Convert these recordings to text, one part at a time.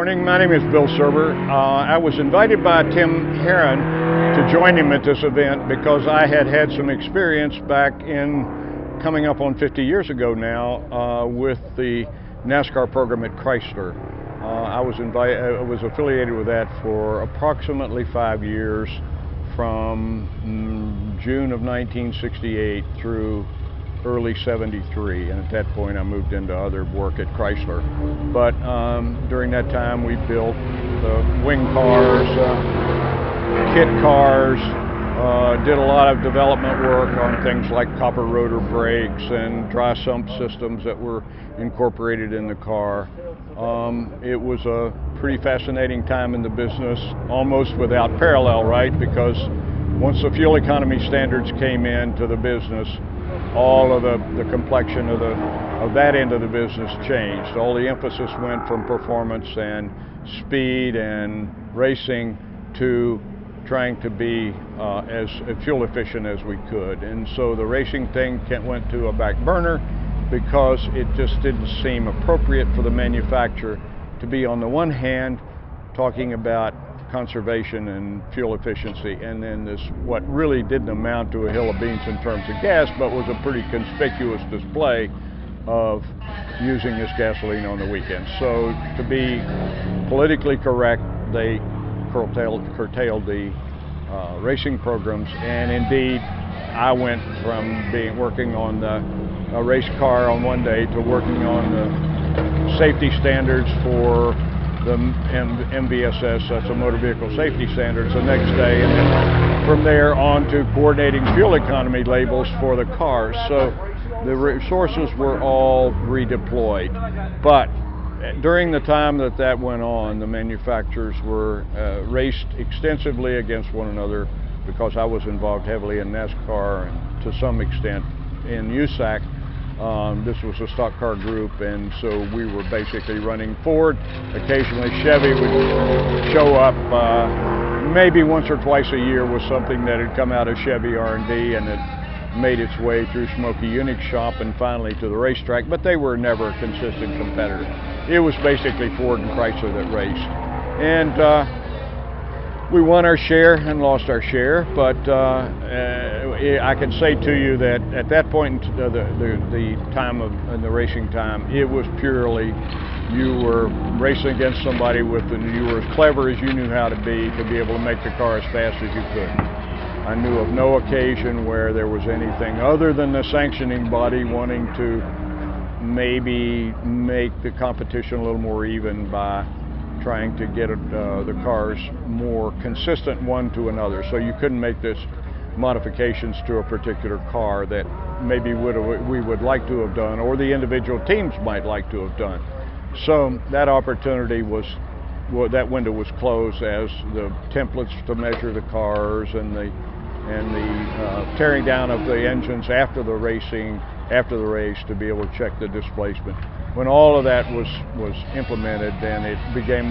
morning. My name is Bill Surber. I was invited by Tim Heron to join him at this event because I had had some experience back in coming up on 50 years ago now with the NASCAR program at Chrysler. I was affiliated with that for approximately 5 years from June of 1968 through early 73, and at that point I moved into other work at Chrysler. But during that time we built the wing cars, kit cars, did a lot of development work on things like copper rotor brakes and dry sump systems that were incorporated in the car. It was a pretty fascinating time in the business, almost without parallel, right? Because once the fuel economy standards came into the business, all of the complexion of that end of the business changed. All the emphasis went from performance and speed and racing to trying to be as fuel efficient as we could. And so the racing thing went to a back burner because it just didn't seem appropriate for the manufacturer to be, on the one hand, talking about conservation and fuel efficiency, and then this what really didn't amount to a hill of beans in terms of gas, but was a pretty conspicuous display of using this gasoline on the weekends. So to be politically correct, they curtailed the racing programs, and indeed I went from working on a race car on one day to working on the safety standards for the MVSS, that's a motor vehicle safety standards, the next day, and then from there on to coordinating fuel economy labels for the cars. So the resources were all redeployed. But during the time that went on, the manufacturers were raced extensively against one another because I was involved heavily in NASCAR and to some extent in USAC. This was a stock car group, and so we were basically running Ford. Occasionally Chevy would show up, maybe once or twice a year with something that had come out of Chevy R&D and it made its way through Smokey Unique's shop and finally to the racetrack, but they were never a consistent competitor. It was basically Ford and Chrysler that raced. And we won our share and lost our share, but I can say to you that at that point in the time of the racing time, it was purely you were racing against somebody you were as clever as you knew how to be able to make the car as fast as you could. I knew of no occasion where there was anything other than the sanctioning body wanting to maybe make the competition a little more even by trying to get the cars more consistent one to another. So you couldn't make this modifications to a particular car that maybe we would like to have done, or the individual teams might like to have done. So that opportunity that window was closed as the templates to measure the cars and the tearing down of the engines after the race to be able to check the displacement. When all of that was implemented, then it became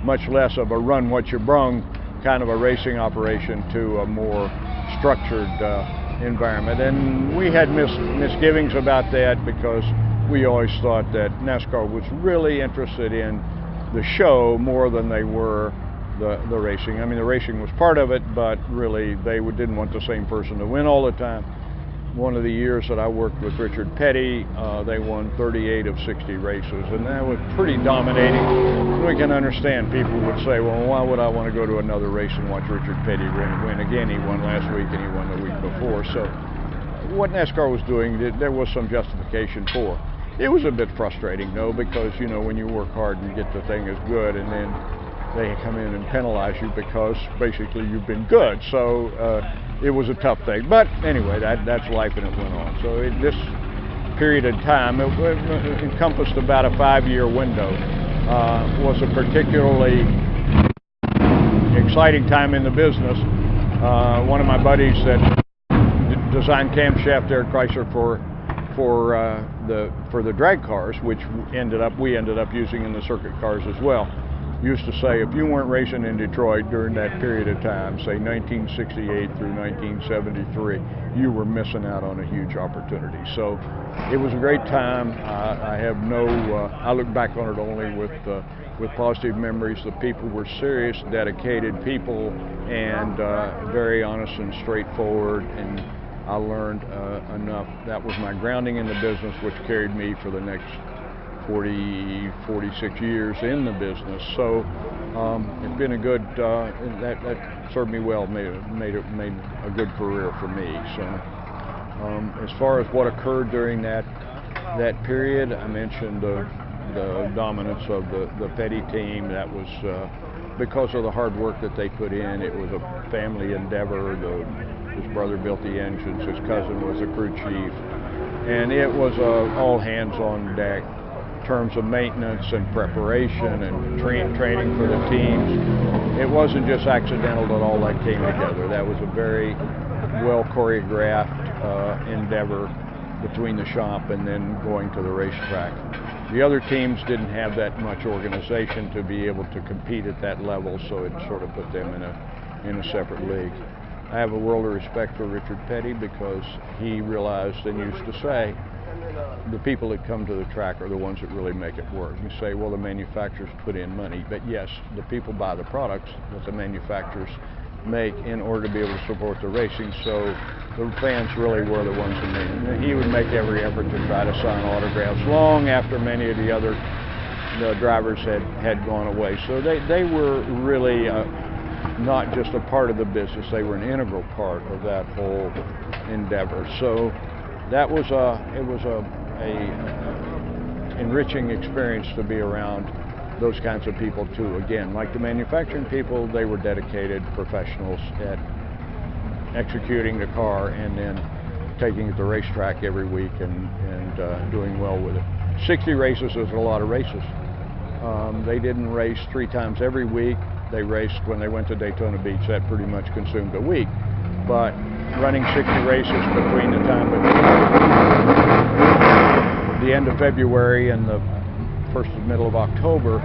much less of a run what you brung kind of a racing operation to a more structured environment. And we had misgivings about that because we always thought that NASCAR was really interested in the show more than they were the racing. I mean, the racing was part of it, but really they didn't want the same person to win all the time. One of the years that I worked with Richard Petty, they won 38 of 60 races, and that was pretty dominating. We can understand people would say, well, why would I want to go to another race and watch Richard Petty win? Again, he won last week and he won the week before. So what NASCAR was doing, there was some justification for. It was a bit frustrating, though, because, you know, when you work hard and get the thing as good, and then they come in and penalize you because basically you've been good. So it was a tough thing. But anyway, that's life, and it went on. So this period of time, it encompassed about a 5-year window. Was a particularly exciting time in the business. One of my buddies that designed camshaft there at Chrysler for the drag cars, which we ended up using in the circuit cars as well. used to say if you weren't racing in Detroit during that period of time, say 1968 through 1973, you were missing out on a huge opportunity. So it was a great time. I look back on it only with positive memories. The people were serious, dedicated people, and very honest and straightforward, and I learned enough. That was my grounding in the business, which carried me for the next 46 years in the business. So it's been a good, that served me well, made a good career for me. So as far as what occurred during that period, I mentioned the dominance of the Petty team. That was because of the hard work that they put in. It was a family endeavor. His brother built the engines, his cousin was a crew chief, and it was all hands on deck in terms of maintenance and preparation and training for the teams. It wasn't just accidental that all that came together. That was a very well choreographed endeavor between the shop and then going to the racetrack. The other teams didn't have that much organization to be able to compete at that level, so it sort of put them in a separate league. I have a world of respect for Richard Petty because he realized and used to say, the people that come to the track are the ones that really make it work. You say, well, the manufacturers put in money, but yes, the people buy the products that the manufacturers make in order to be able to support the racing. So the fans really were the ones who made it. He would make every effort to try to sign autographs long after many of the other drivers had gone away. So they were really not just a part of the business, they were an integral part of that whole endeavor. So that was it was a enriching experience to be around those kinds of people too. Again, like the manufacturing people, they were dedicated professionals at executing the car and then taking it to the racetrack every week and doing well with it. 60 races is a lot of races. They didn't race 3 times every week. They raced when they went to Daytona Beach. That pretty much consumed a week. But running 60 races between the time of the end of February and the first and middle of October,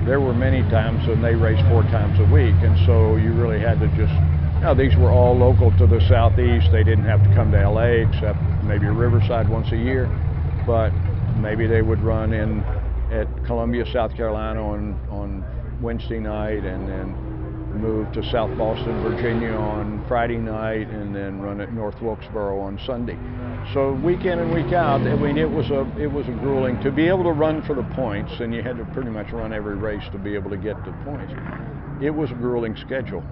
there were many times when they raced 4 times a week. And so you really had to just, now these were all local to the southeast. They didn't have to come to LA except maybe Riverside once a year. But maybe they would run in at Columbia, South Carolina on Wednesday night, and then move to South Boston, Virginia on Friday night, and then run at North Wilkesboro on Sunday. So week in and week out, I mean, it was a grueling, to be able to run for the points, and you had to pretty much run every race to be able to get the points. It was a grueling schedule.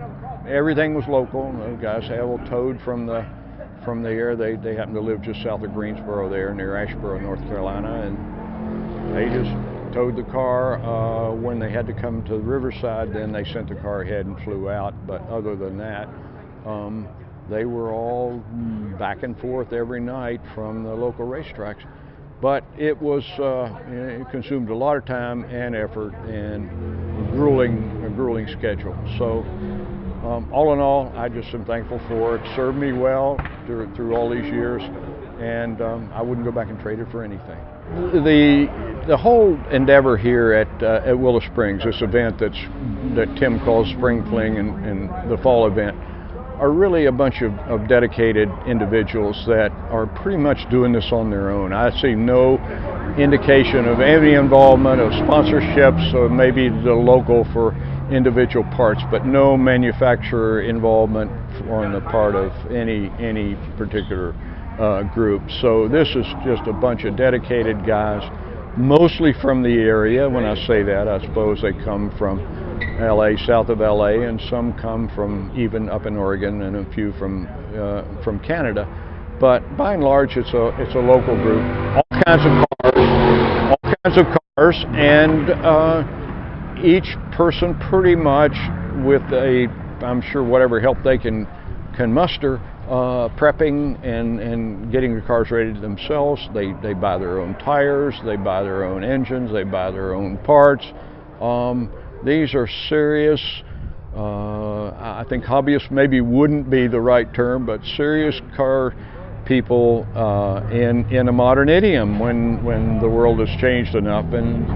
Everything was local. The guys all towed from the air. They happened to live just south of Greensboro there, near Asheboro, North Carolina, and they just towed the car. When they had to come to Riverside, then they sent the car ahead and flew out. But other than that, they were all back and forth every night from the local racetracks. But it was, it consumed a lot of time and effort and a grueling schedule. So all in all, I just am thankful for it. Served me well through all these years, and I wouldn't go back and trade it for anything. The whole endeavor here at Willow Springs, this event that Tim calls Spring Fling and the fall event, are really a bunch of dedicated individuals that are pretty much doing this on their own. I see no indication of any involvement of sponsorships, or maybe the local for individual parts, but no manufacturer involvement on the part of any particular group. So this is just a bunch of dedicated guys, mostly from the area. When I say that, I suppose they come from LA, south of LA, and some come from even up in Oregon, and a few from Canada. But by and large, it's a local group. All kinds of cars, and each person pretty much with I'm sure whatever help they can muster, prepping and getting the cars ready themselves. They buy their own tires, they buy their own engines, they buy their own parts. These are serious, I think hobbyists maybe wouldn't be the right term, but serious car people in a modern idiom when the world has changed enough. And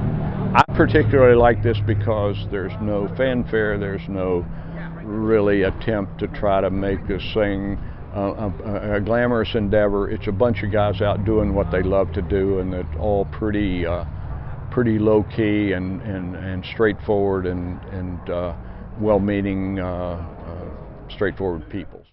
I particularly like this because there's no fanfare, there's no really attempt to try to make this thing a glamorous endeavor. It's a bunch of guys out doing what they love to do, and it's all pretty low-key and straightforward and well-meaning, straightforward people.